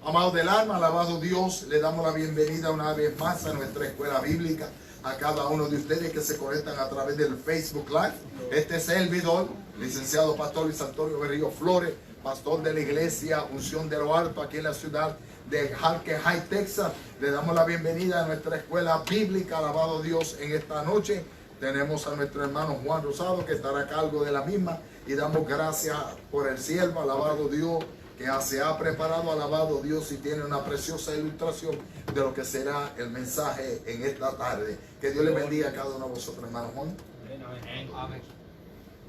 Amados del alma, alabado Dios, le damos la bienvenida una vez más a nuestra escuela bíblica, a cada uno de ustedes que se conectan a través del Facebook Live. Este servidor, licenciado Pastor Luis Antonio Berrío Flores, pastor de la iglesia Unción de lo Alto aquí en la ciudad de Harker Heights, Texas. Le damos la bienvenida a nuestra escuela bíblica, alabado Dios, en esta noche. Tenemos a nuestro hermano Juan Rosado que estará a cargo de la misma y damos gracias por el siervo, alabado Dios, que se ha preparado, alabado Dios, y tiene una preciosa ilustración de lo que será el mensaje en esta tarde. Que Dios le bendiga a cada uno de vosotros, hermano Juan. Amén.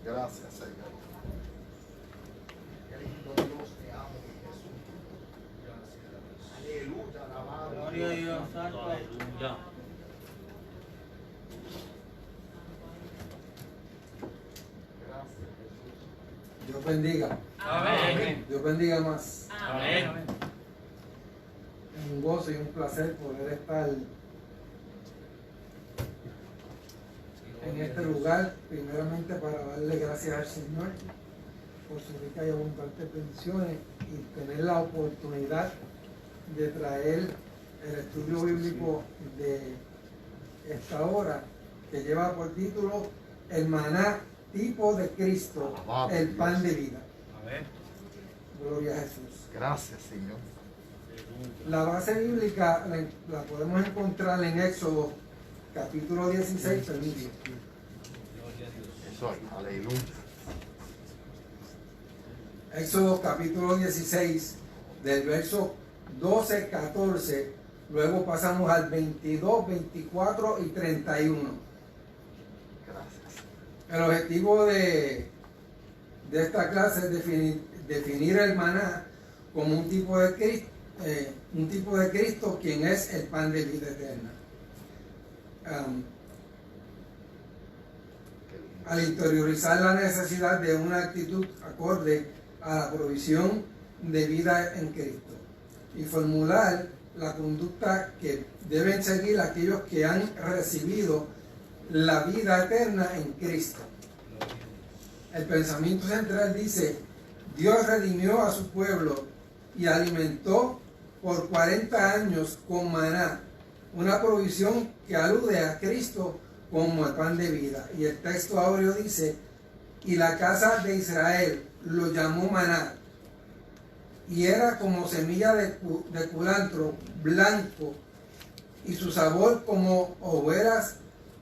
Gracias, Señor. Qué lindo Dios, te amo, mi Jesús. Aleluya, alabado. Gloria a Dios, santo. Aleluya. Dios bendiga. Amén. Dios bendiga más. Amén. Es un gozo y un placer poder estar en este lugar, primeramente para darle gracias al Señor por su rica y abundante bendiciones y tener la oportunidad de traer el estudio bíblico de esta hora, que lleva por título El maná tipo de Cristo, el pan de vida. Amén. Gloria a Jesús. Gracias, Señor. La base bíblica la podemos encontrar en Éxodo capítulo 16, permiso. Eso, aleluya. Éxodo capítulo 16, del verso 12, 14, luego pasamos al 22, 24 y 31. El objetivo de esta clase es definir el maná como un tipo de Cristo, quien es el pan de vida eterna. Al interiorizar la necesidad de una actitud acorde a la provisión de vida en Cristo y formular la conducta que deben seguir aquellos que han recibido la vida eterna en Cristo. El pensamiento central dice: Dios redimió a su pueblo y alimentó por 40 años con maná, una provisión que alude a Cristo como el pan de vida. Y el texto áureo dice: y la casa de Israel lo llamó maná, y era como semilla de culantro blanco, y su sabor como hogueras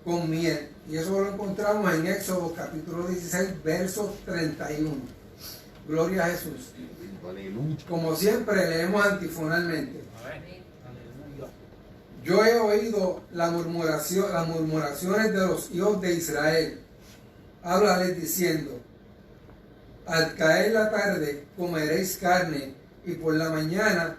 con miel. Y eso lo encontramos en Éxodo capítulo 16, verso 31. Gloria a Jesús. Como siempre, leemos antifonalmente. Yo he oído las murmuraciones de los hijos de Israel. Háblales diciendo: al caer la tarde comeréis carne, y por la mañana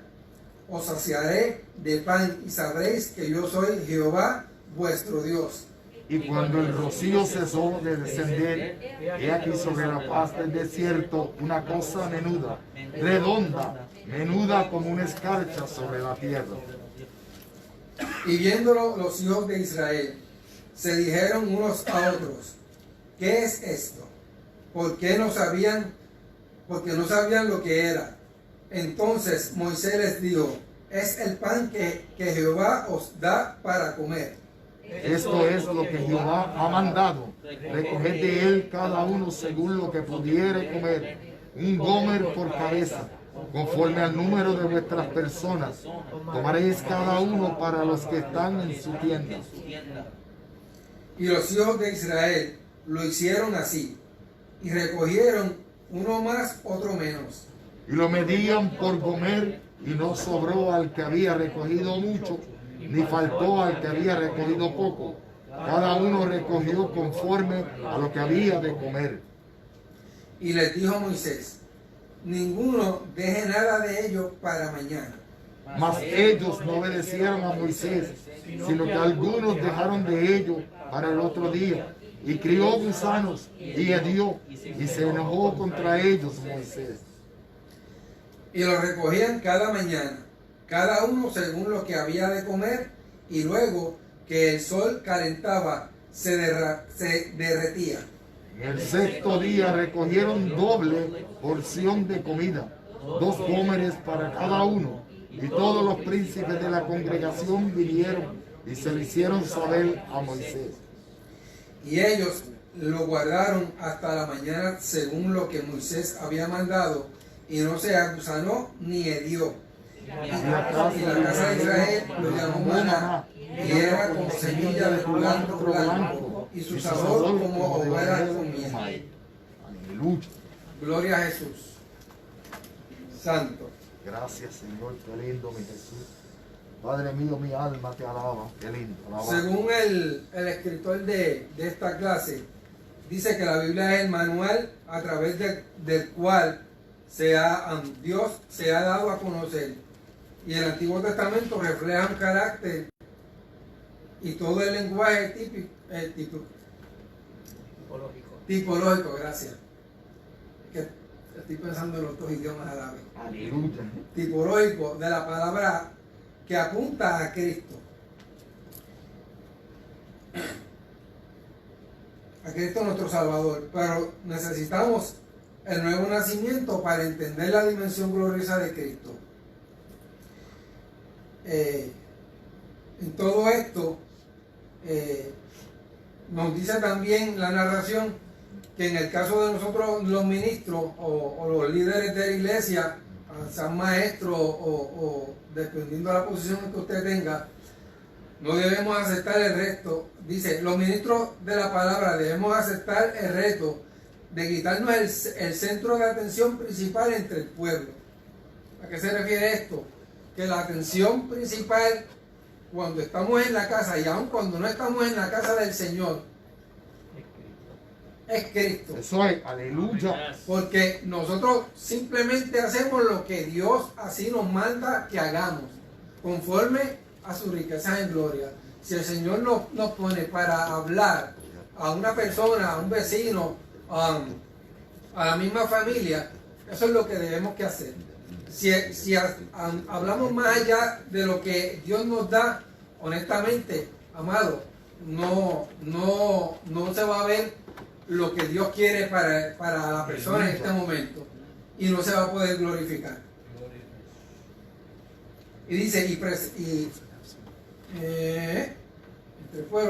os saciaré de pan, y sabréis que yo soy Jehová vuestro Dios. Y cuando el rocío cesó de descender, he aquí sobre la faz del desierto una cosa menuda, redonda, menuda como una escarcha sobre la tierra. Y viéndolo los hijos de Israel, se dijeron unos a otros: ¿qué es esto? Porque no sabían lo que era. Entonces Moisés les dijo: es el pan que Jehová os da para comer. Esto es lo que Jehová ha mandado. Recoged de él cada uno según lo que pudiere comer, un gomer por cabeza, conforme al número de vuestras personas. Tomaréis cada uno para los que están en su tienda. Y los hijos de Israel lo hicieron así, y recogieron uno más, otro menos. Y lo medían por gomer, y no sobró al que había recogido mucho, ni faltó al que había recogido poco. Cada uno recogió conforme a lo que había de comer. Y les dijo Moisés: ninguno deje nada de ello para mañana. Mas ellos no obedecieron a Moisés, sino que algunos dejaron de ello para el otro día. Y crió gusanos y hedió, y se enojó contra ellos Moisés. Y lo recogían cada mañana, cada uno según lo que había de comer, y luego que el sol calentaba, se derretía. En el sexto día recogieron doble porción de comida, 2 gómeres para cada uno, Y todos los príncipes de la congregación vinieron y se lo hicieron saber a Moisés. Y ellos lo guardaron hasta la mañana según lo que Moisés había mandado, y no se agusanó ni hedió. Y la casa de Israel lo llamó maná, y era como semilla de culantro blanco, y su sabor como hogueras con miel. Aleluya. Gloria a Jesús. Santo. Gracias, Señor, qué lindo, mi Jesús. Padre mío, mi alma te alaba, qué lindo. Alaba. Según el escritor de esta clase, dice que la Biblia es el manual a través del cual Dios se ha dado a conocer. Y el Antiguo Testamento refleja un carácter y todo el lenguaje tipológico, gracias. Que estoy pensando en los dos idiomas a la vez. Aleluya. Tipológico de la palabra que apunta a Cristo. A Cristo nuestro Salvador. Pero necesitamos el nuevo nacimiento para entender la dimensión gloriosa de Cristo. En todo esto nos dice también la narración que en el caso de nosotros los ministros o los líderes de la iglesia, sean maestros o dependiendo de la posición que usted tenga, no debemos aceptar el reto. Dice, los ministros de la palabra debemos aceptar el reto de quitarnos el centro de atención principal entre el pueblo. ¿A qué se refiere esto? Que la atención principal cuando estamos en la casa y aun cuando no estamos en la casa del Señor es Cristo. Eso es, aleluya. Porque nosotros simplemente hacemos lo que Dios así nos manda que hagamos, conforme a sus riquezas en gloria. Si el Señor nos pone para hablar a una persona, a un vecino, a la misma familia, eso es lo que debemos que hacer. Si hablamos más allá de lo que Dios nos da, honestamente, amado, no se va a ver lo que Dios quiere para la persona en este momento y no se va a poder glorificar. Y dice,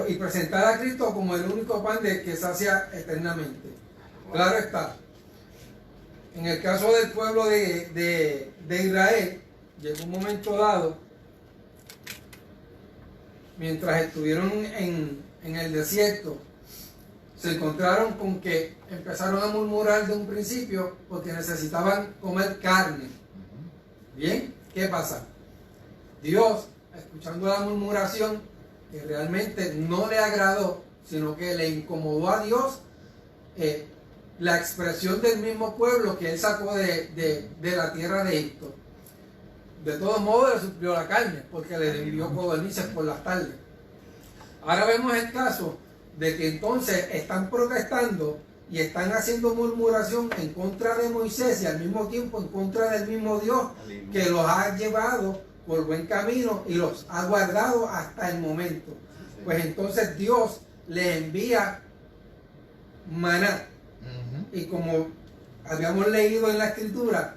y presentar a Cristo como el único pan que sacia eternamente. Claro está. En el caso del pueblo de Israel, llegó un momento dado, mientras estuvieron en el desierto, se encontraron con que empezaron a murmurar de un principio porque necesitaban comer carne. Bien, ¿qué pasa? Dios, escuchando la murmuración, que realmente no le agradó, sino que le incomodó a Dios, la expresión del mismo pueblo que él sacó de la tierra de Egipto. De todos modos le suplió la carne, porque le envió codornices por las tardes. Ahora vemos el caso de que entonces están protestando y están haciendo murmuración en contra de Moisés y al mismo tiempo en contra del mismo Dios que los ha llevado por buen camino y los ha guardado hasta el momento. Pues entonces Dios les envía maná. Y como habíamos leído en la escritura,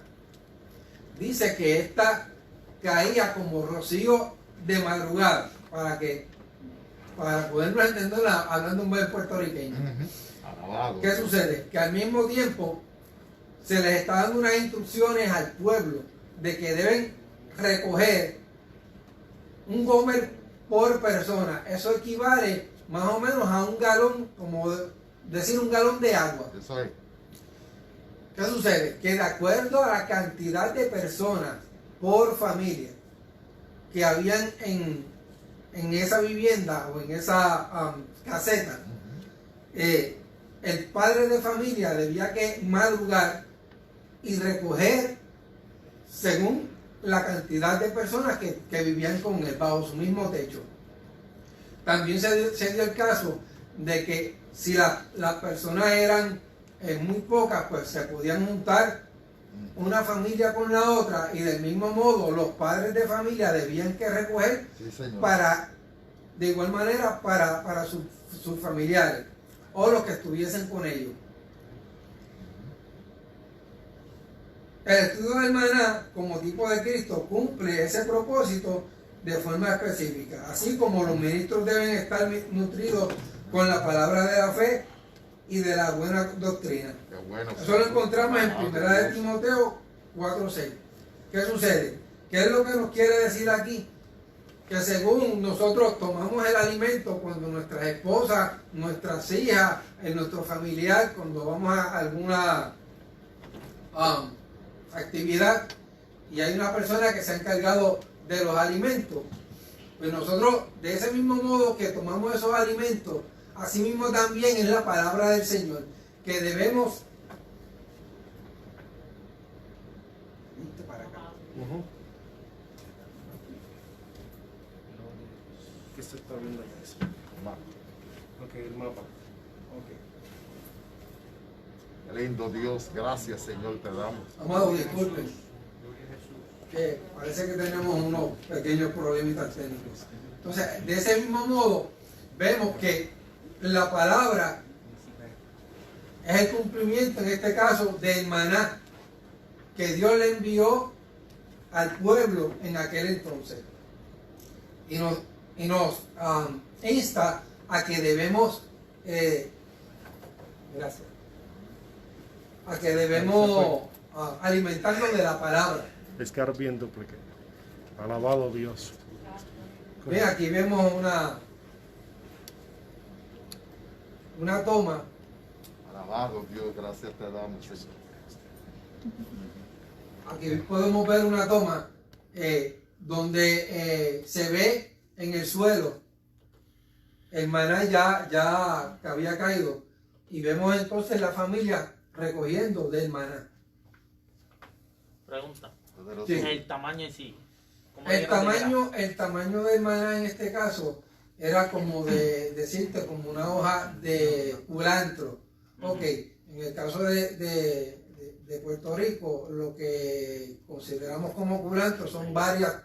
dice que esta caía como rocío de madrugada, para podernos entender hablando un buen puertorriqueño. ¿Qué sucede? Que al mismo tiempo se les está dando unas instrucciones al pueblo de que deben recoger un gomer por persona. Eso equivale más o menos a un galón, como decir un galón de agua. Eso es. ¿Qué sucede? Que de acuerdo a la cantidad de personas por familia que habían en esa vivienda o en esa caseta, el padre de familia debía que madrugar y recoger según la cantidad de personas que vivían con él bajo su mismo techo. También se dio el caso de que si las personas eran muy pocas, pues se podían juntar una familia con la otra y del mismo modo los padres de familia debían que recoger de igual manera para sus familiares o los que estuviesen con ellos. El estudio del maná como tipo de Cristo cumple ese propósito de forma específica, así como los ministros deben estar nutridos con la palabra de la fe y de la buena doctrina. Qué bueno. Eso lo encontramos en 1 de Timoteo 4:6. ¿Qué sucede? ¿Qué es lo que nos quiere decir aquí? Que según nosotros tomamos el alimento cuando nuestras esposas, nuestras hijas, en nuestro familiar, cuando vamos a alguna actividad y hay una persona que se ha encargado de los alimentos, pues nosotros de ese mismo modo que tomamos esos alimentos, así mismo también es la palabra del Señor, que debemos para acá. ¿Qué se está viendo allá? Eso. Ok, el mapa. Qué lindo Dios, gracias Señor te damos. Amados, disculpen, que parece que tenemos unos pequeños problemitas técnicos. Entonces, de ese mismo modo, vemos que la palabra es el cumplimiento, en este caso, del maná que Dios le envió al pueblo en aquel entonces. Y nos insta a que debemos, a que debemos alimentarnos de la palabra. Estar viendo porque alabado Dios. Ve, aquí vemos una toma. Alabado Dios, gracias te damos Señor. Aquí podemos ver una toma donde se ve en el suelo el maná ya que había caído, y vemos entonces la familia recogiendo del maná. Pregunta. Sí. El tamaño en sí. ¿Cómo El de grande tamaño del maná en este caso era como decirte, como una hoja de culantro. Ok, en el caso de Puerto Rico, lo que consideramos como culantro son varias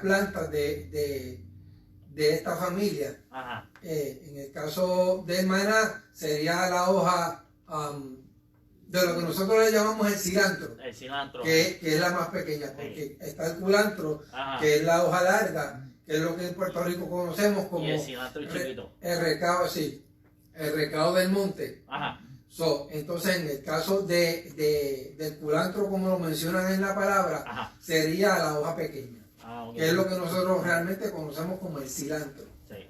plantas de esta familia. Ajá. En el caso del maná sería la hoja de lo que nosotros le llamamos el cilantro. El cilantro. Que es la más pequeña, porque está el culantro, Ajá. que es la hoja larga, que es lo que en Puerto Rico conocemos como Y el cilantro chiquito. el recado, sí, el recado del monte. Ajá. Entonces, en el caso del culantro, como lo mencionan en la palabra, Ajá. sería la hoja pequeña, Ok. que es lo que nosotros realmente conocemos como el cilantro. Sí.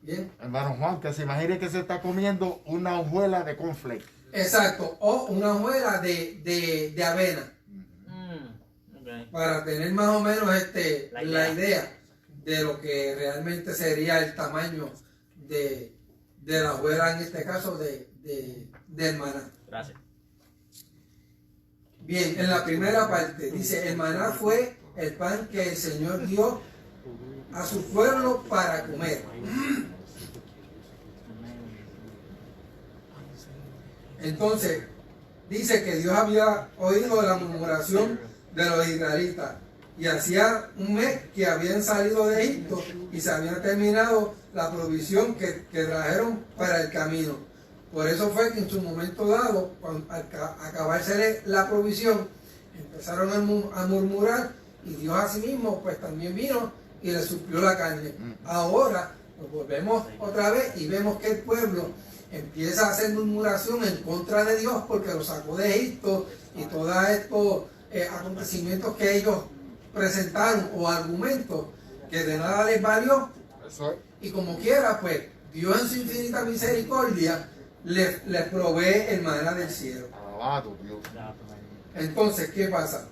Bien, Hermano Juan, que se imagine que se está comiendo una hojuela de cornflakes. exacto, o una hojuela de avena, Ok. para tener más o menos La la idea. idea de lo que realmente sería el tamaño de la hojuela, en este caso del maná. Gracias. Bien, en la primera parte dice, el maná fue el pan que el Señor dio a su pueblo para comer. Entonces, dice que Dios había oído la murmuración de los israelitas, y hacía un mes que habían salido de Egipto y se había terminado la provisión que trajeron para el camino. Por eso fue que en su momento dado, al acabarse la provisión, empezaron a murmurar, y Dios asimismo pues también vino y les suplió la carne. Ahora nos volvemos otra vez y vemos que el pueblo empieza a hacer murmuración en contra de Dios porque lo sacó de Egipto, y todos estos acontecimientos que ellos presentaron o argumentos que de nada les valió. Eso es. Y como quiera, pues Dios en su infinita misericordia les provee el maná del cielo. Alabado Dios. Entonces, ¿qué pasa?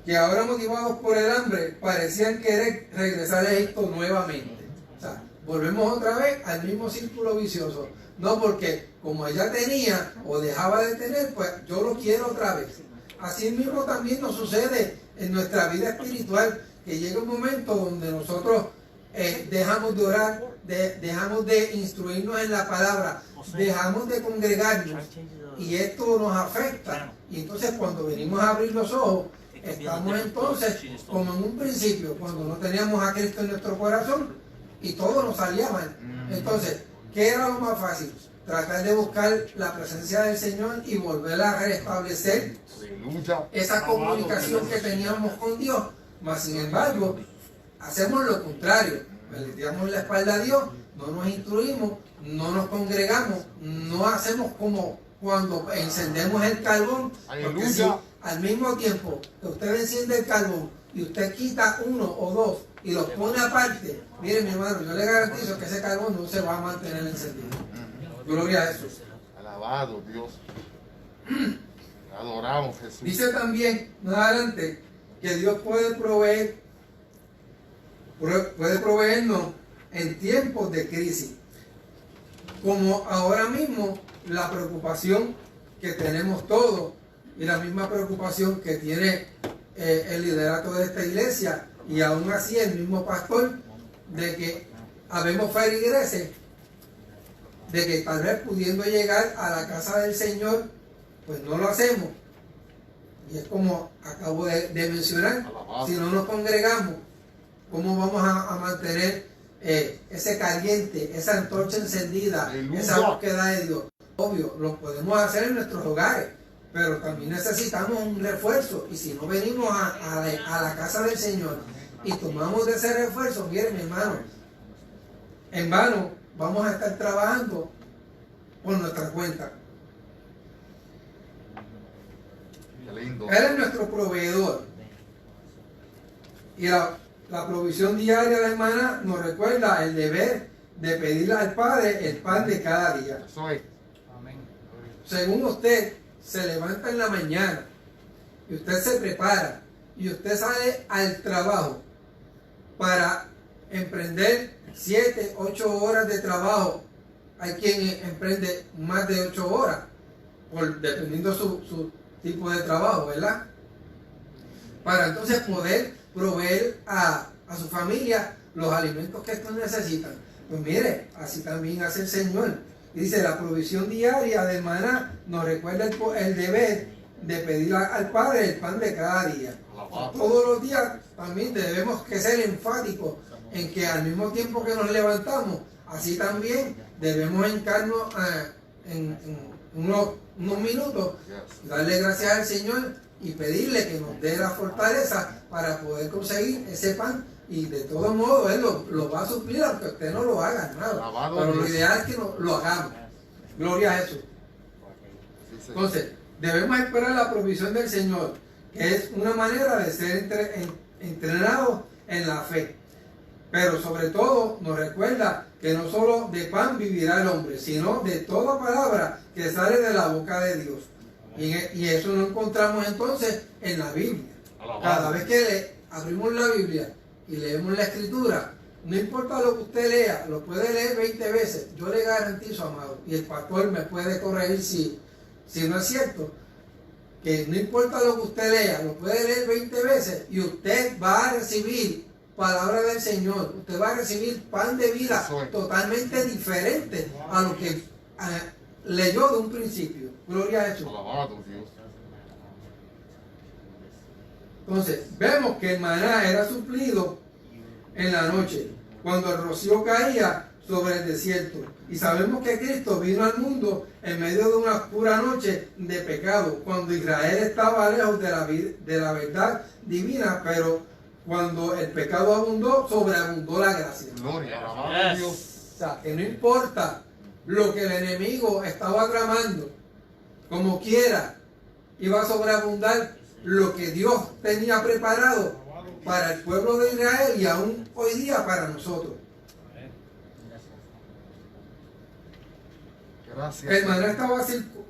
Que ahora, motivados por el hambre, parecían querer regresar a Egipto nuevamente. O sea, volvemos otra vez al mismo círculo vicioso. No, porque como ella tenía o dejaba de tener, pues yo lo quiero otra vez. Así mismo también nos sucede en nuestra vida espiritual, que llega un momento donde nosotros dejamos de orar, dejamos de instruirnos en la palabra, dejamos de congregarnos, y esto nos afecta. Y entonces cuando venimos a abrir los ojos, estamos entonces como en un principio, cuando no teníamos a Cristo en nuestro corazón y todo nos salía mal. Entonces, ¿qué era lo más fácil? tratar de buscar la presencia del Señor y volver a restablecer Aleluya. esa comunicación que teníamos con Dios. Mas sin embargo, hacemos lo contrario. Le damos la espalda a Dios, no nos instruimos, no nos congregamos, no hacemos como cuando encendemos el carbón. Porque si al mismo tiempo que usted enciende el carbón y usted quita uno o dos y los pone aparte, mire mi hermano, yo le garantizo que ese carbón no se va a mantener encendido. Gloria a Jesús. Alabado Dios. Adoramos Jesús. Dice también más adelante que Dios puede proveernos en tiempos de crisis. Como ahora mismo la preocupación que tenemos todos y la misma preocupación que tiene el liderato de esta iglesia y aún así el mismo pastor, de que habemos feligreses, de que tal vez pudiendo llegar a la casa del Señor, pues no lo hacemos. Y es como acabo de mencionar, si no nos congregamos, ¿cómo vamos a mantener ese caliente, esa antorcha encendida, esa búsqueda de Dios? Obvio, lo podemos hacer en nuestros hogares, pero también necesitamos un refuerzo. Y si no venimos a la casa del Señor y tomamos de ese refuerzo, miren mi hermano, en vano vamos a estar trabajando por nuestra cuenta. Qué lindo. Él es nuestro proveedor. Y la provisión diaria de maná nos recuerda el deber de pedirle al Padre el pan de cada día. Eso es. Según usted se levanta en la mañana y usted se prepara y usted sale al trabajo para emprender 7, 8 horas de trabajo. Hay quien emprende más de 8 horas, dependiendo su tipo de trabajo, ¿verdad? Para entonces poder proveer a su familia los alimentos que estos necesitan. Pues mire, así también hace el Señor. Y dice, la provisión diaria del maná nos recuerda el deber de pedir al Padre el pan de cada día. Todos los días también debemos que ser enfáticos en que al mismo tiempo que nos levantamos, así también debemos hincarnos en unos minutos, darle gracias al Señor y pedirle que nos dé la fortaleza para poder conseguir ese pan. Y de todos modos Él lo va a suplir aunque usted no lo haga, nada. Pero lo ideal es que lo hagamos. Gloria a Jesús. Entonces, debemos esperar la provisión del Señor, que es una manera de ser entrenados en la fe. Pero sobre todo nos recuerda que no solo de pan vivirá el hombre, sino de toda palabra que sale de la boca de Dios. Y eso lo encontramos entonces en la Biblia. Cada vez que abrimos la Biblia y leemos la Escritura, no importa lo que usted lea, lo puede leer 20 veces. Yo le garantizo, amado, y el pastor me puede corregir si no es cierto, que no importa lo que usted lea, lo puede leer 20 veces y usted va a recibir palabra del Señor. Usted va a recibir pan de vida totalmente diferente a lo que leyó de un principio. Gloria a Jesús. Alabado Dios. Entonces, vemos que el maná era suplido en la noche, cuando el rocío caía sobre el desierto. Y sabemos que Cristo vino al mundo en medio de una oscura noche de pecado, cuando Israel estaba lejos de la verdad divina, pero cuando el pecado abundó, sobreabundó la gracia. Gloria, alabado Dios. O sea, que no importa lo que el enemigo estaba tramando, como quiera, iba a sobreabundar lo que Dios tenía preparado para el pueblo de Israel y aún hoy día para nosotros. Gracias. El maná estaba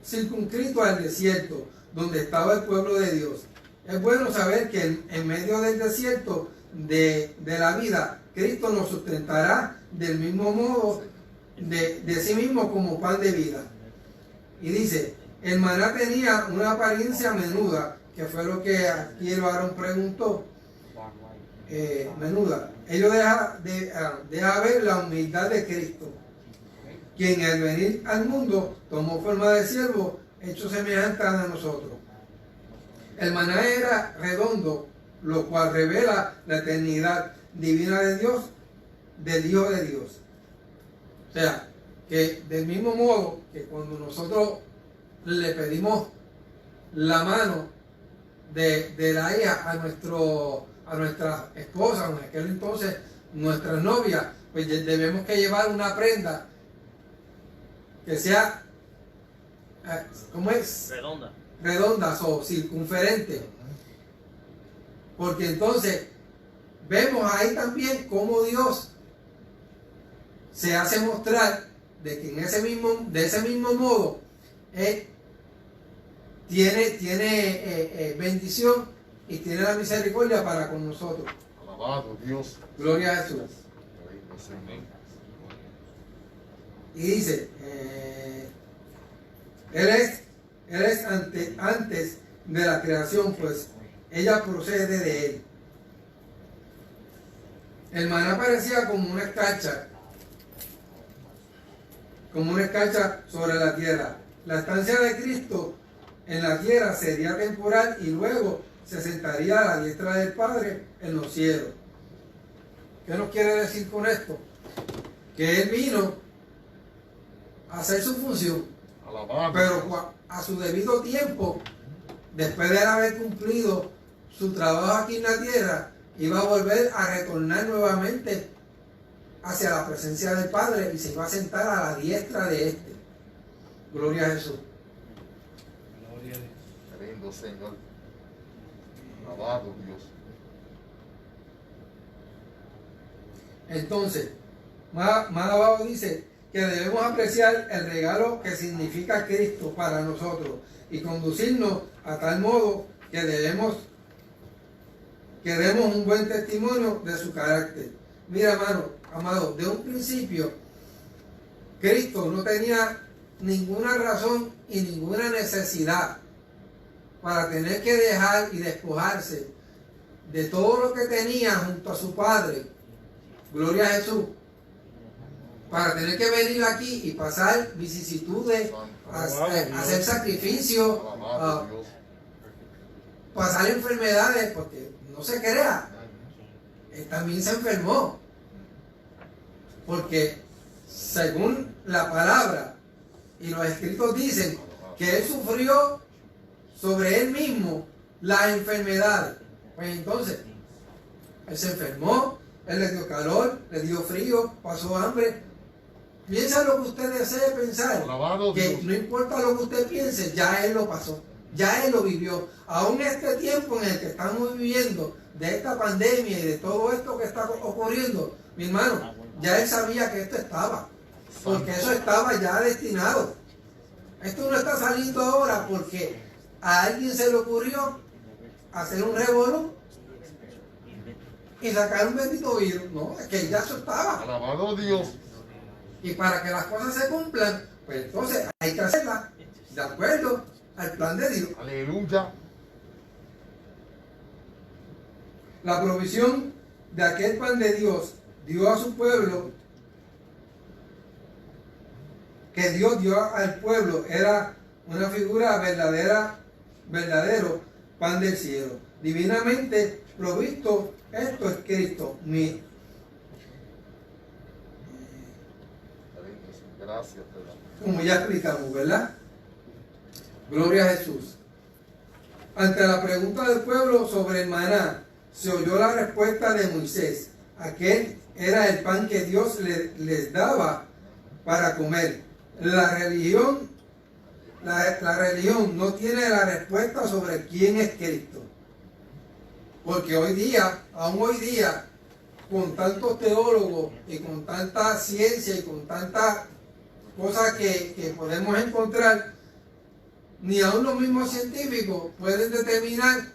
circunscrito al desierto, donde estaba el pueblo de Dios. Es bueno saber que en medio del desierto de la vida, Cristo nos sustentará del mismo modo de sí mismo como pan de vida. Y dice, el maná tenía una apariencia menuda, que fue lo que aquí el varón preguntó. Menuda. Ello deja ver la humildad de Cristo, quien al venir al mundo tomó forma de siervo, hecho semejante a nosotros. El maná era redondo, lo cual revela la eternidad divina de Dios, del Hijo de Dios. O sea, que del mismo modo que cuando nosotros le pedimos la mano de la hija a nuestra esposa, en aquel entonces nuestra novia, pues debemos que llevar una prenda que sea, ¿cómo es? Redonda. Redondas o circunferentes. Porque entonces vemos ahí también cómo Dios se hace mostrar de que de ese mismo modo tiene bendición y tiene la misericordia para con nosotros. Alabado Dios. Gloria a Jesús. Y dice, Él es antes de la creación, pues ella procede de Él. El maná parecía como una escarcha sobre la tierra. La estancia de Cristo en la tierra sería temporal y luego se sentaría a la diestra del Padre en los cielos. ¿Qué nos quiere decir con esto? Que Él vino a hacer su función, Alabado. pero a su debido tiempo, después de haber cumplido su trabajo aquí en la tierra, iba a volver a retornar nuevamente hacia la presencia del Padre y se iba a sentar a la diestra de este. Gloria a Jesús. Lindo Señor. Alabado Dios. Entonces, más abajo dice que debemos apreciar el regalo que significa Cristo para nosotros y conducirnos a tal modo que demos un buen testimonio de su carácter. Mira, hermano, amado, de un principio, Cristo no tenía ninguna razón y ninguna necesidad para tener que dejar y despojarse de todo lo que tenía junto a su Padre. Gloria a Jesús. Para tener que venir aquí y pasar vicisitudes, hacer sacrificios, Alabado Dios. pasar enfermedades, porque no se crea, él también se enfermó. Porque según la palabra y los escritos dicen que él sufrió sobre él mismo las enfermedades. Pues entonces, él se enfermó, él le dio calor, le dio frío, pasó hambre. Piensa lo que usted desee pensar, Alabado que Dios. no importa lo que usted piense, ya él lo pasó, ya él lo vivió. Aún este tiempo en el que estamos viviendo, de esta pandemia y de todo esto que está ocurriendo, mi hermano, ya él sabía que esto estaba, porque eso estaba ya destinado. Esto no está saliendo ahora porque a alguien se le ocurrió hacer un revolú y sacar un bendito virus. No, es que ya eso estaba. Alabado Dios. Y para que las cosas se cumplan, pues entonces hay que hacerlas de acuerdo al plan de Dios. Aleluya. La provisión de aquel pan de Dios dio a su pueblo, que Dios dio al pueblo, era una figura verdadero pan del cielo. Divinamente provisto, esto es Cristo. Gracias, te damos. Como ya explicamos, ¿verdad? Gloria a Jesús. Ante la pregunta del pueblo sobre el maná, se oyó la respuesta de Moisés. Aquel era el pan que Dios les daba para comer. La religión no tiene la respuesta sobre quién es Cristo. Porque aún hoy día, con tantos teólogos y con tanta ciencia y con tantas cosas que podemos encontrar, ni aún los mismos científicos pueden determinar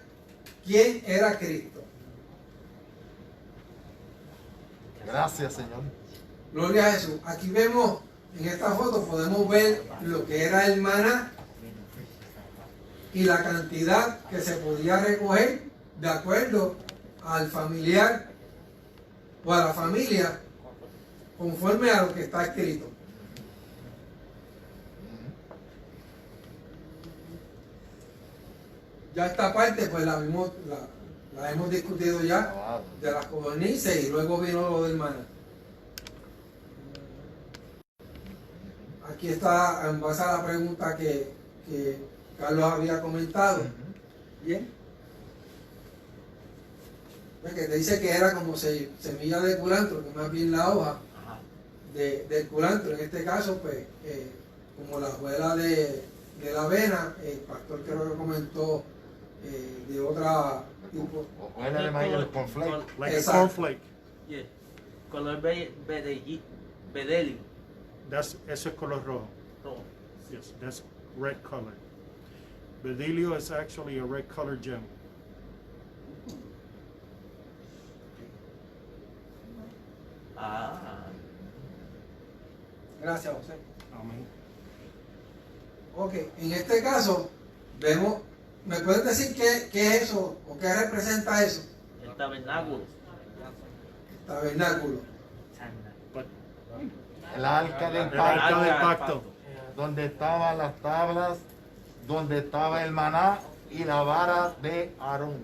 quién era Cristo. Gracias, Señor. Gloria a Jesús. Aquí vemos, en esta foto podemos ver lo que era el maná y la cantidad que se podía recoger de acuerdo al familiar o a la familia, conforme a lo que está escrito. Ya esta parte pues la hemos discutido ya, de las codornices, y luego vino lo del maná. aquí está en base a la pregunta que Carlos había comentado. Bien. Pues que te dice que era como semilla de culantro, que más bien la hoja Ajá. del culantro. En este caso, pues, como la hojuela de la avena, el pastor creo que comentó de otra tipo. Hojuela de maíz, el cornflake. Like Exacto. a cornflake. Yeah. Color bedelio. Eso es color rojo. Rojo. Yes, that's red color. Bedelio is actually a red color gem. Ah. Gracias, José. Amén. Ok, en este caso, vemos, ¿me puedes decir qué es eso o qué representa eso? El tabernáculo. Tabernáculo. But El arca del el arca pacto, del pacto. donde estaban las tablas, donde estaba el maná y la vara de Aarón,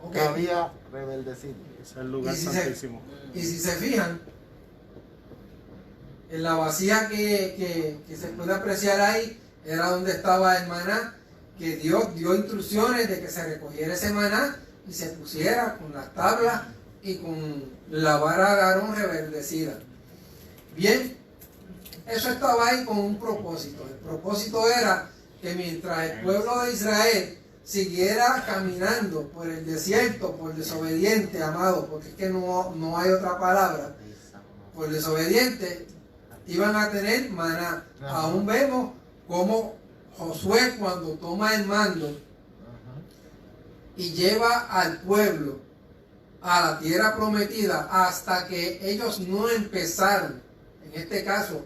Ok. que había rebeldecido. Es el lugar Y si se- santísimo. Y si se fijan, en la vasija que se puede apreciar ahí, era donde estaba el maná, que Dios dio instrucciones de que se recogiera ese maná y se pusiera con las tablas y con la vara de Aarón reverdecida. Bien, eso estaba ahí con un propósito. El propósito era que mientras el pueblo de Israel siguiera caminando por el desierto, por desobediente, amado, porque es que no hay otra palabra, por desobediente, iban a tener maná. Ajá. Aún vemos cómo Josué, cuando toma el mando y lleva al pueblo a la tierra prometida, hasta que ellos no empezaron, en este caso,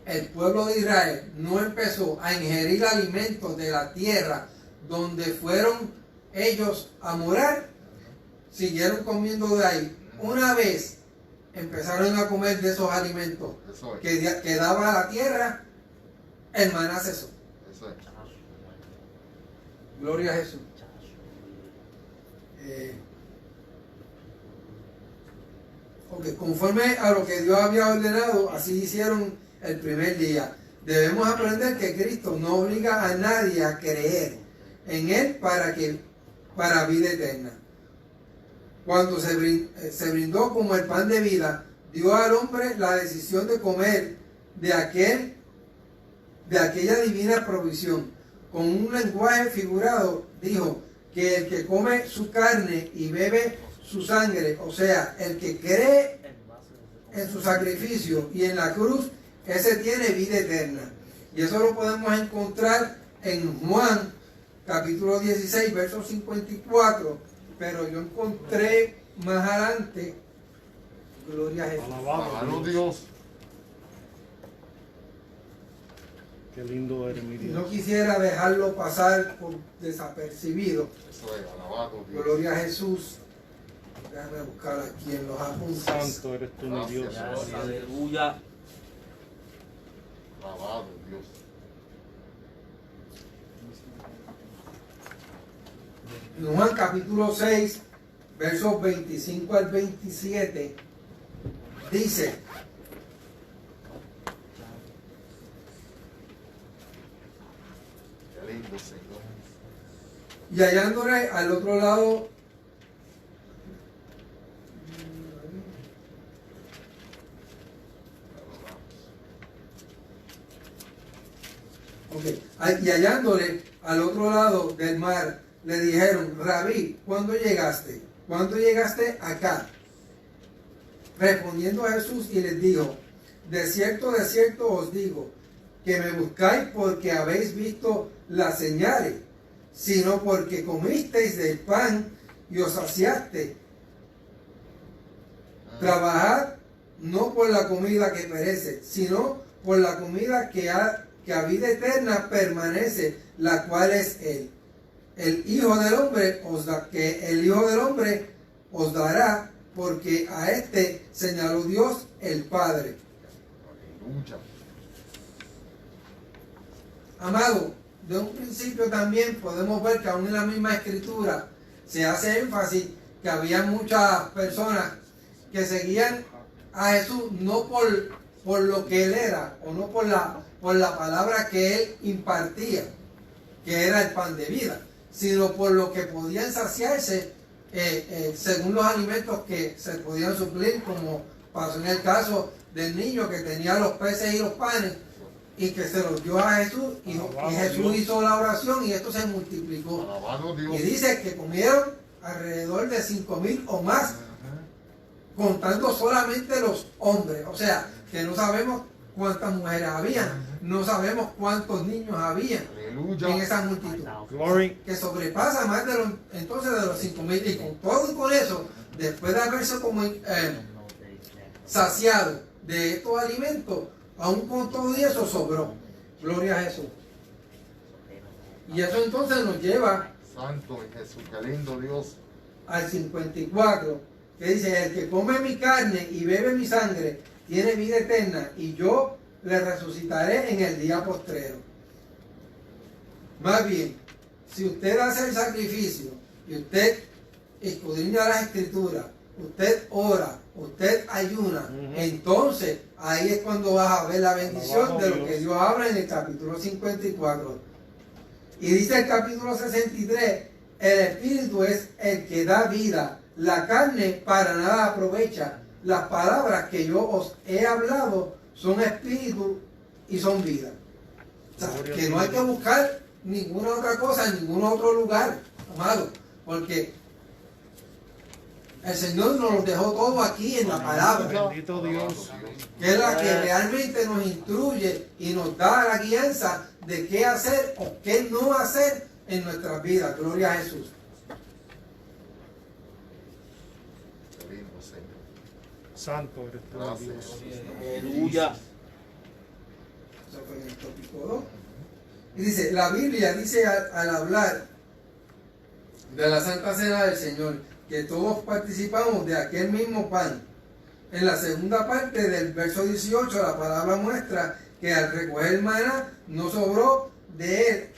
el pueblo de Israel no empezó a ingerir alimentos de la tierra donde fueron ellos a morar, siguieron comiendo de ahí. Una vez empezaron a comer de esos alimentos Eso es, que daba la tierra, el maná cesó. eso es. Gloria a Jesús. Ok, conforme a lo que Dios había ordenado, así hicieron el primer día. Debemos aprender que Cristo no obliga a nadie a creer en Él para vida eterna. Cuando se brindó como el pan de vida, dio al hombre la decisión de comer de aquella divina provisión. Con un lenguaje figurado, dijo que el que come su carne y bebe su sangre, o sea, el que cree en su sacrificio y en la cruz, ese tiene vida eterna. Y eso lo podemos encontrar en Juan, capítulo 16, verso 54. Pero yo encontré más adelante, gloria a Jesús. Alabado Alabado Dios. Dios. Qué lindo eres, mi Y Dios. no quisiera dejarlo pasar por desapercibido. Eso es, alabado Dios. Gloria a Jesús. Déjame buscar aquí en los apuntes. Santo eres tú, mi Gracias. Dios. Gracias, aleluya. Alabado Dios. En Juan capítulo 6, versos 25 al 27, dice: Qué lindo Señor. y hallándole al otro lado, y hallándole al otro lado del mar, le dijeron: Rabí, ¿cuándo llegaste? ¿Cuándo llegaste acá? Respondiendo a Jesús y les dijo: de cierto os digo, que me buscáis porque habéis visto las señales, sino porque comisteis del pan y os saciaste. Trabajad no por la comida que perece, sino por la comida que a vida eterna permanece, la cual es Él. El Hijo del Hombre el Hijo del Hombre os dará, porque a este señaló Dios el Padre. Aleluya. Amado, de un principio también podemos ver que aún en la misma escritura se hace énfasis que había muchas personas que seguían a Jesús no por por lo que él era, o no por la palabra que él impartía, que era el pan de vida, sino por lo que podían saciarse según los alimentos que se podían suplir, como pasó en el caso del niño que tenía los peces y los panes y que se los dio a Jesús, y Jesús hizo la oración y esto se multiplicó. Alabado Dios. Y dice que comieron alrededor de 5,000 o más, contando solamente los hombres. O sea, que no sabemos cuántas mujeres habían, no sabemos cuántos niños habían Aleluya. en esa multitud, Glory. que sobrepasa más de los 5,000. Y con todo y con eso, después de haberse saciado de estos alimentos, aún con todo y eso sobró. Gloria a Jesús. Y eso entonces nos lleva Santo Jesús, qué lindo Dios. al 54, que dice: el que come mi carne y bebe mi sangre tiene vida eterna, y yo le resucitaré en el día postrero. Más bien, si usted hace el sacrificio y usted escudriña las escrituras, usted ora, usted ayuna, entonces ahí es cuando vas a ver la bendición de lo que Dios habla en el capítulo 54. Y dice el capítulo 63: el espíritu es el que da vida, la carne para nada aprovecha. Las palabras que yo os he hablado son espíritu y son vida. O sea, que no hay que buscar ninguna otra cosa en ningún otro lugar, amado, porque el Señor nos lo dejó todo aquí en la palabra, Bendito Dios. que es la que realmente nos instruye y nos da la guianza de qué hacer o qué no hacer en nuestras vidas. Gloria a Jesús. Qué lindo Señor. Santo eres tú, Gracias. Dios. Aleluya. Eso fue en el tópico 2. Y dice, la Biblia dice al hablar de la Santa Cena del Señor, que todos participamos de aquel mismo pan. En la segunda parte del verso 18, la palabra muestra que al recoger el maná no sobró de él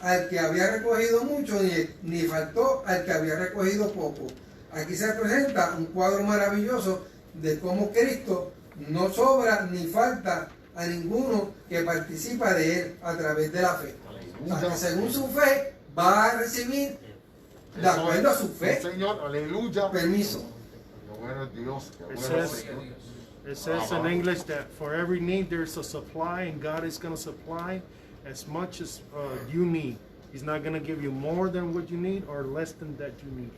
al que había recogido mucho, ni faltó al que había recogido poco. Aquí se presenta un cuadro maravilloso de cómo Cristo no sobra ni falta a ninguno que participa de él a través de la fe. O sea, que según su fe va a recibir, de acuerdo a su fe, Sí, Señor, aleluya. permiso. Qué bueno es Dios, qué It bueno es says, Señor. it says in English that for every need there's a supply, and God is going to supply as much as you need. He's not going to give you more than what you need or less than that you need.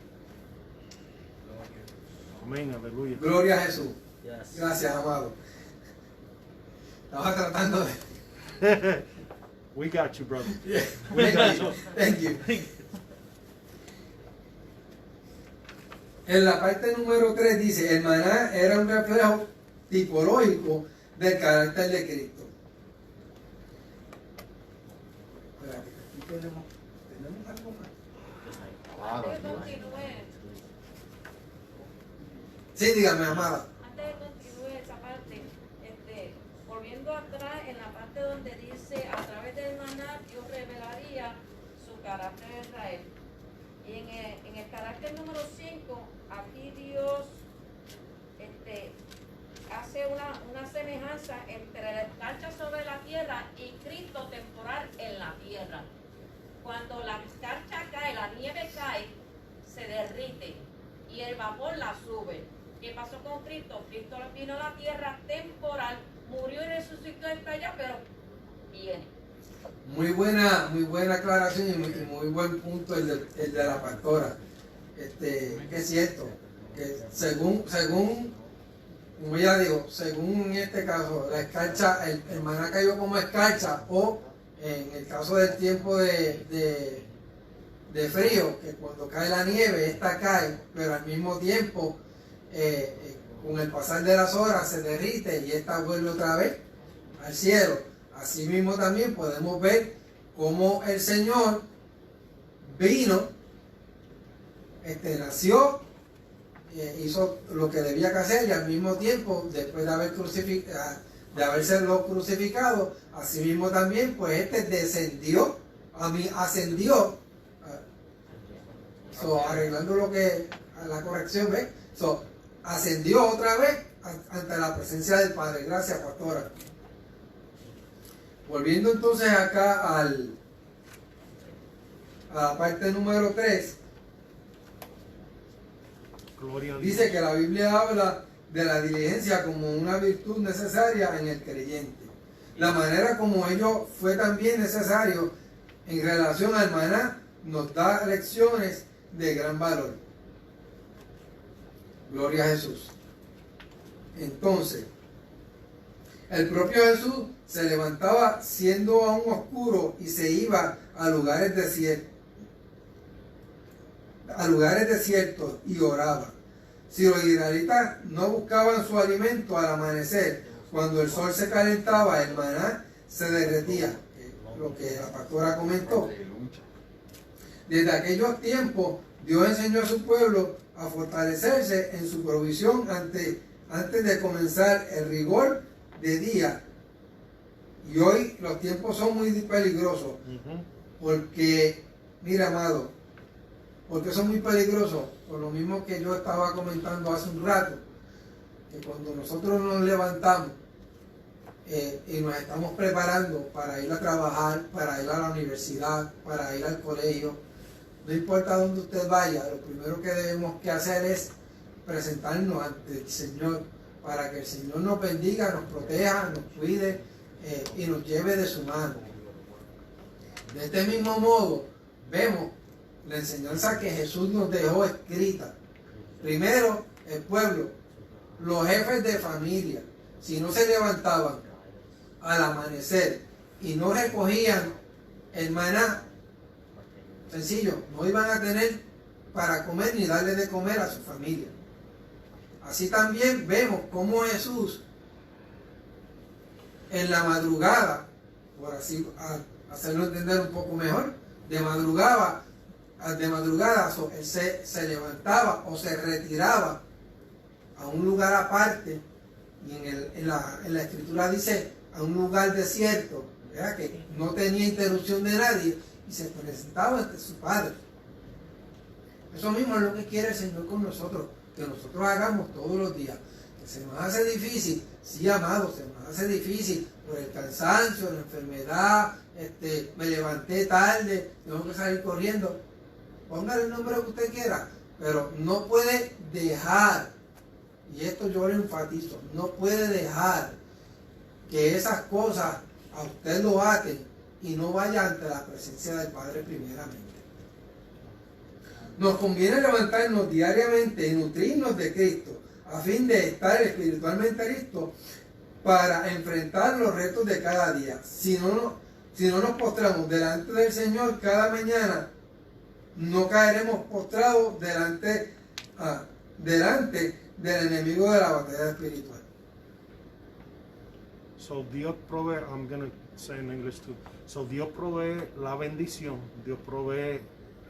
Amén, aleluya. Gloria a Jesús. Yes. Gracias, amado. Estaba tratando de... We got you, brother. Thank you. Thank you. En la parte número 3 dice: el maná era un reflejo tipológico del carácter de Cristo. Espérate, aquí tenemos algo más. Alabado Antes de Dios. continúe, Sí, dígame, amada. antes de continúe esa parte, volviendo atrás en la parte donde dice: a través del maná Dios revelaría su carácter de Israel. Y en el carácter número 5, aquí Dios hace una semejanza entre la escarcha sobre la tierra y Cristo temporal en la tierra. Cuando la escarcha cae, la nieve cae, se derrite y el vapor la sube. ¿Qué pasó con Cristo? Cristo vino a la tierra temporal, murió y resucitó, está allá, pero viene. Muy buena aclaración y muy buen punto el de la pastora. Que es cierto, que según, como ya digo, según en este caso, la escarcha, el maná cayó como escarcha, o en el caso del tiempo de frío, que cuando cae la nieve, esta cae, pero al mismo tiempo, con el pasar de las horas se derrite y esta vuelve otra vez al cielo. Asimismo también podemos ver cómo el Señor vino, nació, hizo lo que debía que hacer, y al mismo tiempo, después de haberse crucificado, asimismo también, pues descendió, ascendió, arreglando lo que, la corrección, ¿ves? Ascendió otra vez ante la presencia del Padre. Gracias, pastora. Volviendo entonces acá a la parte número 3, Gloria a Dios. dice que la Biblia habla de la diligencia como una virtud necesaria en el creyente. La manera como ello fue también necesario en relación al maná nos da lecciones de gran valor. Gloria a Jesús. Entonces, el propio Jesús se levantaba siendo aún oscuro y se iba a lugares desiertos y oraba. Si los israelitas no buscaban su alimento al amanecer, cuando el sol se calentaba, el maná se derretía, lo que la pastora comentó. Desde aquellos tiempos, Dios enseñó a su pueblo a fortalecerse en su provisión antes de comenzar el rigor de día. Y hoy los tiempos son muy peligrosos, porque, mira, amado, porque son muy peligrosos, por lo mismo que yo estaba comentando hace un rato, que cuando nosotros nos levantamos y nos estamos preparando para ir a trabajar, para ir a la universidad, para ir al colegio, no importa dónde usted vaya, lo primero que debemos que hacer es presentarnos ante el Señor, para que el Señor nos bendiga, nos proteja, nos cuide y nos lleve de su mano. De este mismo modo, vemos la enseñanza que Jesús nos dejó escrita. Primero, el pueblo, los jefes de familia, si no se levantaban al amanecer y no recogían el maná, sencillo, no iban a tener para comer ni darle de comer a su familia. Así también vemos cómo Jesús en la madrugada, por así hacerlo entender un poco mejor, de madrugada él se levantaba o se retiraba a un lugar aparte, y en la escritura dice a un lugar desierto, ¿verdad? Que no tenía interrupción de nadie, y se presentaba ante su Padre. Eso mismo es lo que quiere el Señor con nosotros, que nosotros hagamos todos los días. Que se nos hace difícil, sí, amado, se nos hace difícil por el cansancio, la enfermedad, me levanté tarde, tengo que salir corriendo. Póngale el nombre que usted quiera, pero no puede dejar, y esto yo lo enfatizo, no puede dejar que esas cosas a usted lo aten y no vaya ante la presencia del Padre primeramente. Nos conviene levantarnos diariamente y nutrirnos de Cristo, a fin de estar espiritualmente listos para enfrentar los retos de cada día. Si no nos postramos delante del Señor cada mañana, no caeremos postrados delante del enemigo de la batalla espiritual. So Dios provee, I'm going to say in English too. So Dios provee la bendición, Dios provee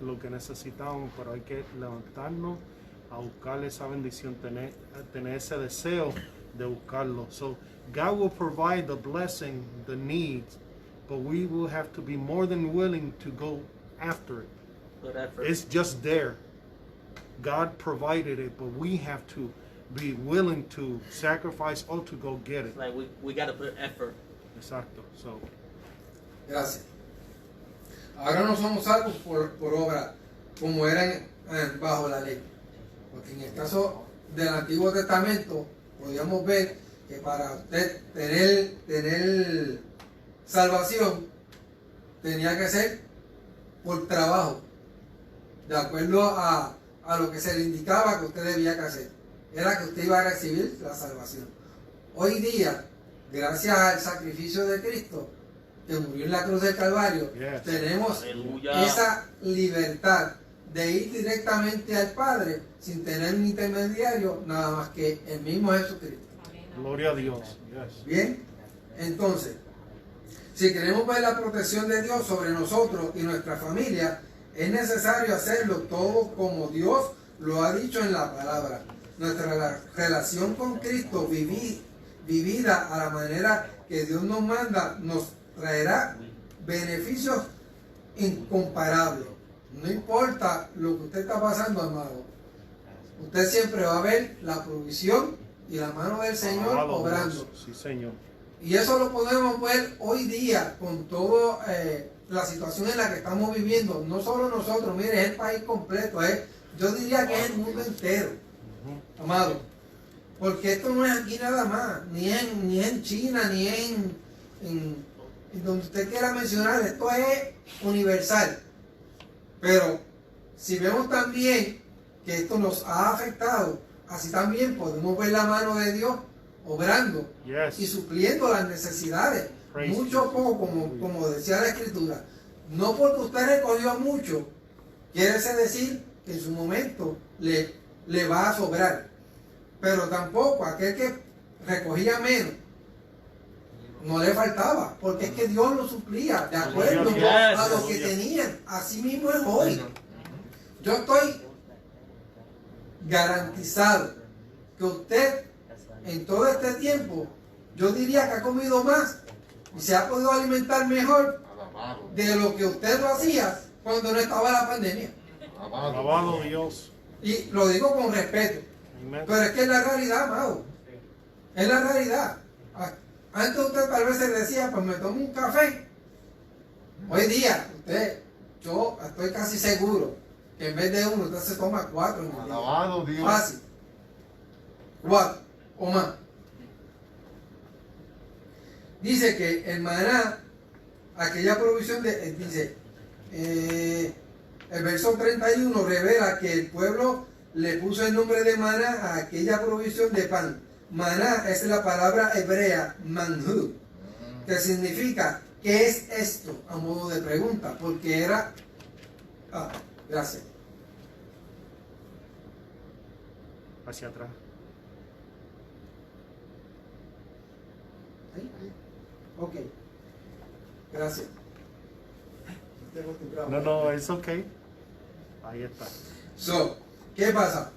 lo que necesitamos, pero hay que levantarnos a buscar esa bendición, tener ese deseo de buscarlo. So God will provide the blessing, the needs, but we will have to be more than willing to go after it. Good effort. It's just there. God provided it, but we have to be willing to sacrifice or to go get it. It's like we got to put effort. Exacto. So, Gracias. Ahora no somos salvos por obra, como eran bajo la ley. Porque en el caso del Antiguo Testamento, podíamos ver que para usted tener salvación, tenía que ser por trabajo, de acuerdo a lo que se le indicaba que usted debía que hacer. Era que usted iba a recibir la salvación. Hoy día, gracias al sacrificio de Cristo, que murió en la cruz del Calvario, Yes. tenemos Aleluya. esa libertad de ir directamente al Padre sin tener un intermediario, nada más que el mismo Jesucristo. gloria a Dios. Yes. Bien, entonces, si queremos ver la protección de Dios sobre nosotros y nuestra familia, es necesario hacerlo todo como Dios lo ha dicho en la palabra. Nuestra relación con Cristo vivida a la manera que Dios nos manda nos traerá beneficios incomparables. No importa lo que usted está pasando, amado, usted siempre va a ver la provisión y la mano del Señor Alabado obrando. Dios. Sí, Señor. Y eso lo podemos ver hoy día con toda la situación en la que estamos viviendo. No solo nosotros, mire, es el país completo. Yo diría que es el mundo entero, amado. Porque esto no es aquí nada más, ni en China, ni en donde usted quiera mencionar. Esto es universal. Pero si vemos también que esto nos ha afectado, así también podemos ver la mano de Dios obrando Yes. y supliendo las necesidades, Praise mucho o Jesus. poco, como decía la Escritura. No porque usted recogió mucho, quiere decir que en su momento le va a sobrar. Pero tampoco aquel que recogía menos, no le faltaba, porque es que Dios lo suplía de acuerdo Yes. a lo que tenían. Así mismo es hoy. Yo estoy garantizado que usted en todo este tiempo, yo diría que ha comido más y se ha podido alimentar mejor Alabado. de lo que usted lo hacía cuando no estaba la pandemia. Alabado Dios. Y lo digo con respeto, Amén. pero es que es la realidad, amado. Es la realidad. Antes usted tal vez se decía, pues me tomo un café. Hoy día, yo estoy casi seguro que en vez de uno, usted se toma 4 en el día. Alabado Dios. Fácil. 4 o más. Dice que el maná, aquella provisión el verso 31 revela que el pueblo le puso el nombre de maná a aquella provisión de pan. Maná es la palabra hebrea, manhu, que significa, ¿qué es esto? A modo de pregunta, porque era... gracias. Hacia atrás. ¿Ahí? Ok. Gracias. Estoy acostumbrado. No, es ok. Ahí está. So, ¿qué pasa?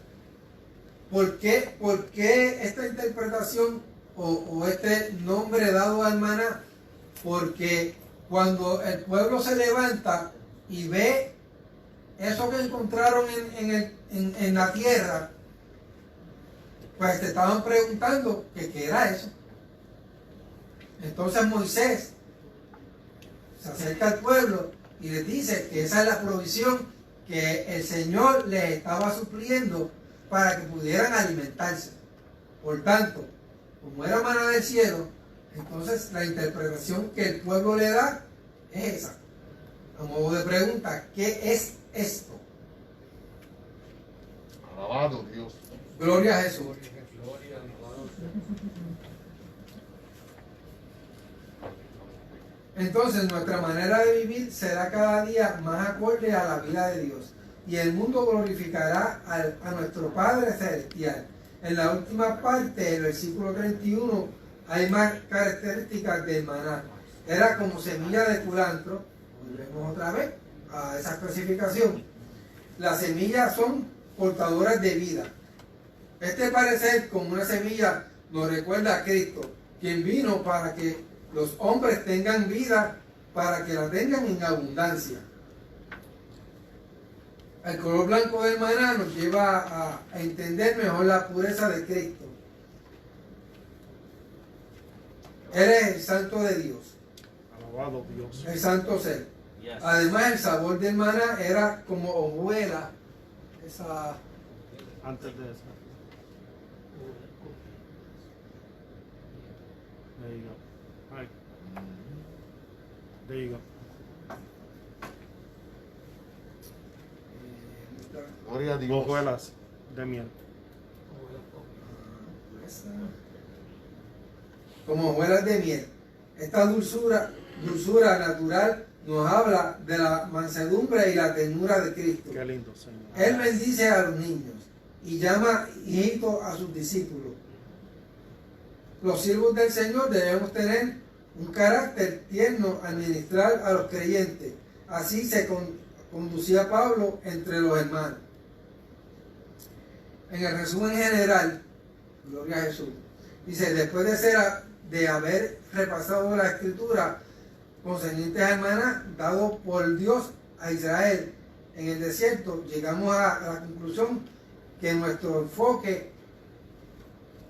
¿Por qué esta interpretación o este nombre dado al maná? Porque cuando el pueblo se levanta y ve eso que encontraron en la tierra, pues te estaban preguntando que qué era eso. Entonces Moisés se acerca al pueblo y les dice que esa es la provisión que el Señor les estaba supliendo para que pudieran alimentarse. Por tanto, como era maná del cielo, entonces la interpretación que el pueblo le da es esa. A modo de pregunta, ¿qué es esto? Alabado Dios. Gloria a Jesús. Entonces nuestra manera de vivir será cada día más acorde a la vida de Dios y el mundo glorificará a nuestro Padre Celestial. En la última parte del versículo 31 hay más características del maná. Era como semilla de culantro. Volvemos otra vez a esa especificación. Las semillas son portadoras de vida. Este parecer como una semilla nos recuerda a Cristo, quien vino para que los hombres tengan vida, para que la tengan en abundancia. El color blanco del maná nos lleva a entender mejor la pureza de Cristo. Él es el santo de Dios, Alabado Dios. el santo ser. Yes. Además, el sabor del maná era como hojuela, esa... Antes de eso. There you go. All right. There you go. Gloria a Dios. Hojuelas de miel. como hojuelas de miel. Esta dulzura natural nos habla de la mansedumbre y la ternura de Cristo. Qué lindo, Señor. Él bendice a los niños y llama hijitos a sus discípulos. Los siervos del Señor debemos tener un carácter tierno al ministrar a los creyentes. Así se conducía Pablo entre los hermanos. En el resumen general, gloria a Jesús, dice, después de haber repasado la escritura concerniente al maná dado por Dios a Israel en el desierto, llegamos a la conclusión que nuestro enfoque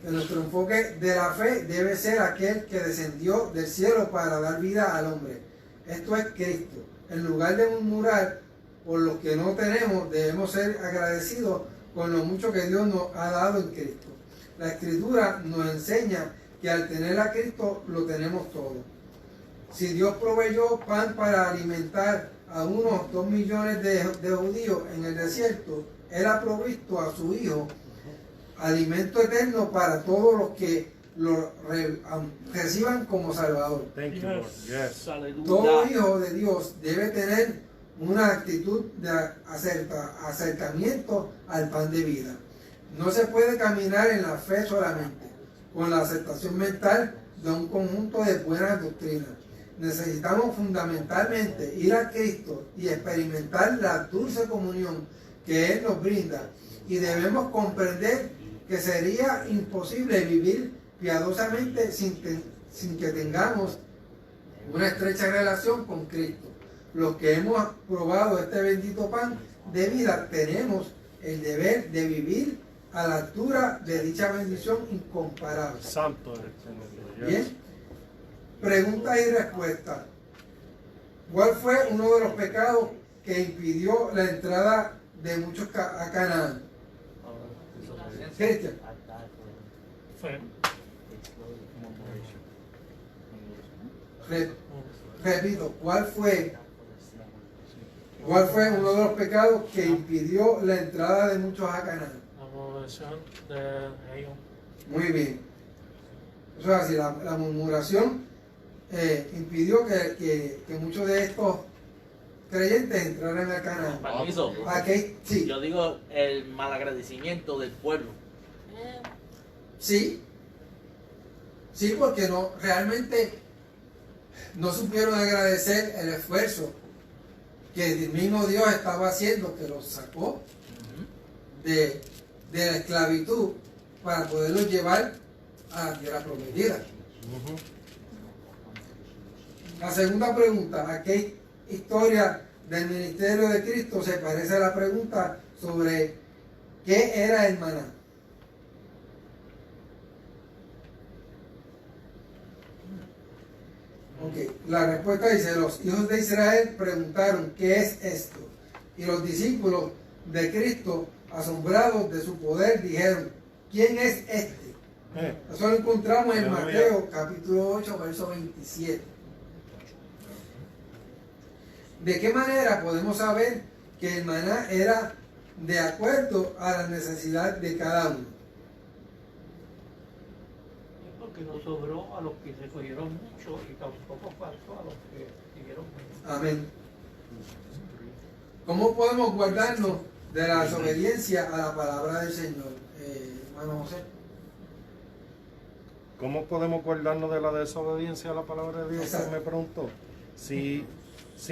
que nuestro enfoque de la fe debe ser aquel que descendió del cielo para dar vida al hombre. Esto es Cristo. En lugar de murmurar por lo que no tenemos, debemos ser agradecidos con lo mucho que Dios nos ha dado en Cristo. La Escritura nos enseña que al tener a Cristo lo tenemos todo. Si Dios proveyó pan para alimentar a unos 2 millones de judíos en el desierto, Él ha provisto a su Hijo alimento eterno para todos los que lo reciban como Salvador. Thank you, Lord. Yes. Todo hijo de Dios debe tener una actitud de acercamiento al pan de vida. No se puede caminar en la fe solamente, con la aceptación mental de un conjunto de buenas doctrinas. Necesitamos fundamentalmente ir a Cristo y experimentar la dulce comunión que Él nos brinda. Y debemos comprender que sería imposible vivir piadosamente sin que tengamos una estrecha relación con Cristo. Los que hemos probado este bendito pan de vida tenemos el deber de vivir a la altura de dicha bendición incomparable. Santo eres tú. Yes. Bien, preguntas y respuestas. ¿Cuál fue uno de los pecados que impidió la entrada de muchos a Canaán? Cristian, Fe. repito, ¿cuál fue uno de los pecados que impidió la entrada de muchos a Canaán? La murmuración de ellos. Muy bien. Eso es así, la murmuración impidió que muchos de estos creyentes entraran a Canaán. Permiso. Aquí, sí, Yo digo el malagradecimiento del pueblo. sí, porque no, realmente no supieron agradecer el esfuerzo que el mismo Dios estaba haciendo, que los sacó de la esclavitud para poderlos llevar a la tierra prometida. La segunda pregunta: ¿a qué historia del ministerio de Cristo se parece a la pregunta sobre qué era el maná? Ok, la respuesta dice: los hijos de Israel preguntaron ¿qué es esto? Y los discípulos de Cristo, asombrados de su poder, dijeron: ¿quién es este? Eso lo encontramos en Mateo capítulo 8, verso 27. ¿De qué manera podemos saber que el maná era de acuerdo a la necesidad de cada uno? Porque no sobró a los que se cogieron mucho y tampoco faltó a los que siguieron menos. Amén. ¿Cómo podemos guardarnos de la desobediencia a la palabra del Señor, hermano José? ¿Cómo podemos guardarnos de la desobediencia a la palabra de Dios? Exacto. Me preguntó. Si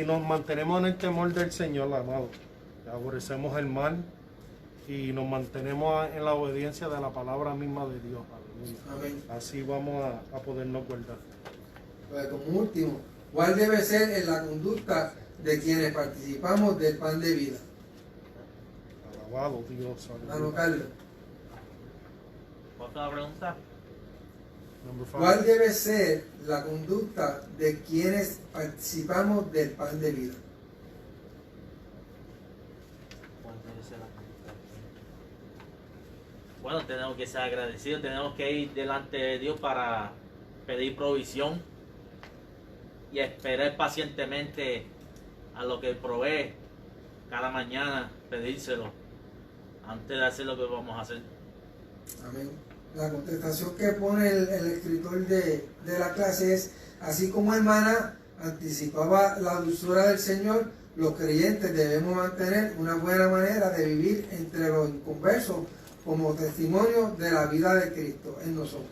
nos mantenemos en el temor del Señor, amado, aborrecemos el mal y nos mantenemos en la obediencia de la palabra misma de Dios. Aleluya. Amén. Así vamos a podernos guardar. Pues como último, ¿cuál debe ser en la conducta de quienes participamos del pan de vida? Alabado Dios. Aleluya. Hermano Carlos, ¿Cuál fue la pregunta? Number five. ¿cuál debe ser la conducta de quienes participamos del pan de vida? ¿Cuál debe ser la conducta? Bueno, tenemos que ser agradecidos, tenemos que ir delante de Dios para pedir provisión y esperar pacientemente a lo que Él provee cada mañana, pedírselo antes de hacer lo que vamos a hacer. Amén. La contestación que pone el escritor de la clase es: así como el maná anticipaba la dulzura del Señor, los creyentes debemos mantener una buena manera de vivir entre los inconversos como testimonio de la vida de Cristo en nosotros.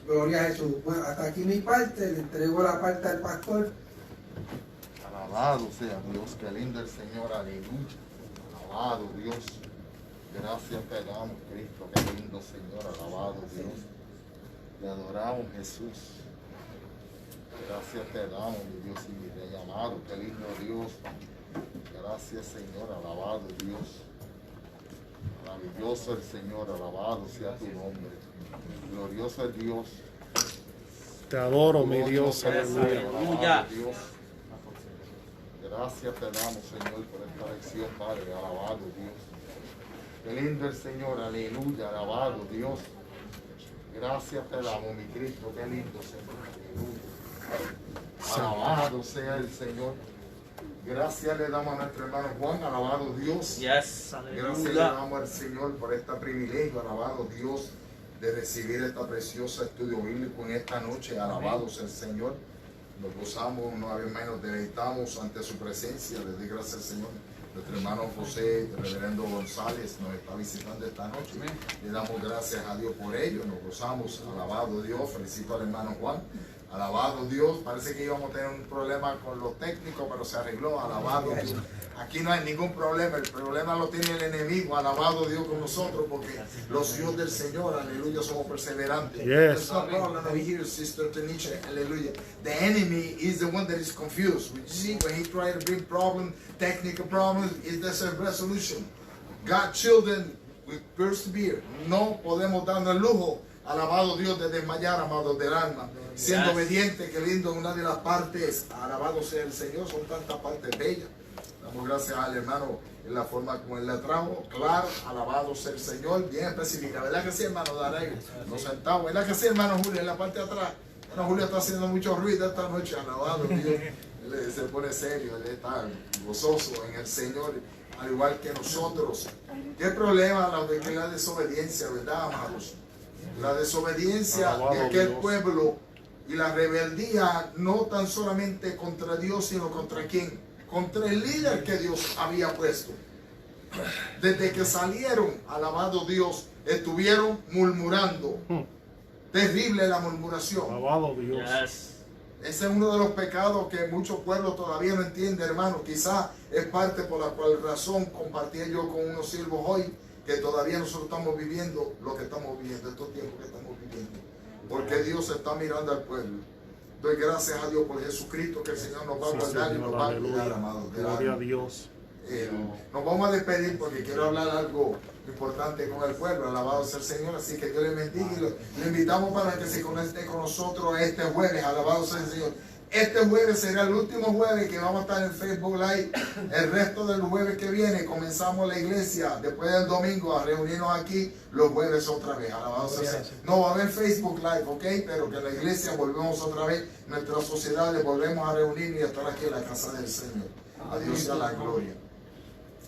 Gloria a Jesús. Bueno, hasta aquí mi parte, le entrego la parte al pastor. Alabado sea Dios, qué lindo el Señor, aleluya. Alabado Dios. Gracias te damos, Cristo, qué lindo Señor, alabado Dios. Le adoramos, Jesús. Gracias te damos, mi Dios y mi Rey amado, qué lindo Dios. Gracias, Señor, alabado Dios. Maravilloso el Señor, alabado sea tu nombre. Glorioso es Dios. Te adoro, mi Dios, aleluya. Alabado Dios. Gracias te damos, Señor, por esta lección, Padre. Alabado Dios. Qué lindo el Señor, aleluya, alabado Dios. Gracias te damos, mi Cristo, qué lindo, Señor, aleluya. Alabado sea el Señor. Gracias le damos a nuestro hermano Juan, alabado Dios. Yes, Gracias le damos al Señor por este privilegio, alabado Dios, de recibir esta preciosa estudio bíblico en esta noche. Alabado sea el Señor. Nos gozamos, una vez más nos deleitamos ante su presencia. Le doy gracias al Señor. Nuestro hermano José, reverendo González, nos está visitando esta noche. Le damos gracias a Dios por ello. Nos gozamos. Alabado Dios. Felicito al hermano Juan. Alabado Dios. Parece que íbamos a tener un problema con los técnicos, pero se arregló. Alabado Dios. Aquí no hay ningún problema. El problema lo tiene el enemigo. Alabado Dios con nosotros, porque los hijos del Señor, aleluya, somos perseverantes. Yes. There's no problem over here, Sister Tanisha. Hallelujah. The enemy is the one that is confused. We see when he tries to bring problem, technical problems, there's a resolution. God children, we persevere. No podemos darnos el lujo, alabado Dios, de desmayar, amados del alma. Siendo obediente, que lindo, una de las partes, alabado sea el Señor, son tantas partes bellas. Damos gracias al hermano en la forma como él la trajo, claro, alabado sea el Señor, bien específica, ¿verdad que sí, hermano Darey? Nos sentamos, ¿verdad que sí, hermano Julio, en la parte de atrás? Hermano Julio está haciendo mucho ruido esta noche, alabado Dios, él se pone serio, él está gozoso en el Señor, al igual que nosotros. ¿Qué problema la desobediencia, verdad, amados? La desobediencia de aquel pueblo y la rebeldía, no tan solamente contra Dios, sino contra quién, contra el líder que Dios había puesto. Desde que salieron, alabado Dios, estuvieron murmurando. Terrible la murmuración. Alabado Dios. Yes. Ese es uno de los pecados que muchos pueblos todavía no entienden, hermano. Quizás es parte por la cual razón compartí yo con unos siervos hoy, que todavía nosotros estamos viviendo lo que estamos viviendo, estos tiempos que estamos viviendo. Porque Dios está mirando al pueblo. Doy gracias a Dios por Jesucristo, que el Señor nos va a guardar y nos va a cuidar, amados. Gloria a Dios. Nos vamos a despedir porque quiero hablar algo importante con el pueblo. Alabado sea el Señor. Así que Dios le bendiga y lo invitamos para que se conecte con nosotros este jueves. Alabado sea el Señor. Este jueves será el último jueves que vamos a estar en Facebook Live. El resto del jueves que viene comenzamos la iglesia después del domingo a reunirnos aquí los jueves otra vez. Alabado sea el Señor. No va a haber Facebook Live, ok, pero que en la iglesia volvemos otra vez. Nuestras sociedades volvemos a reunir y estar aquí en la casa del Señor. A Dios sea la gloria.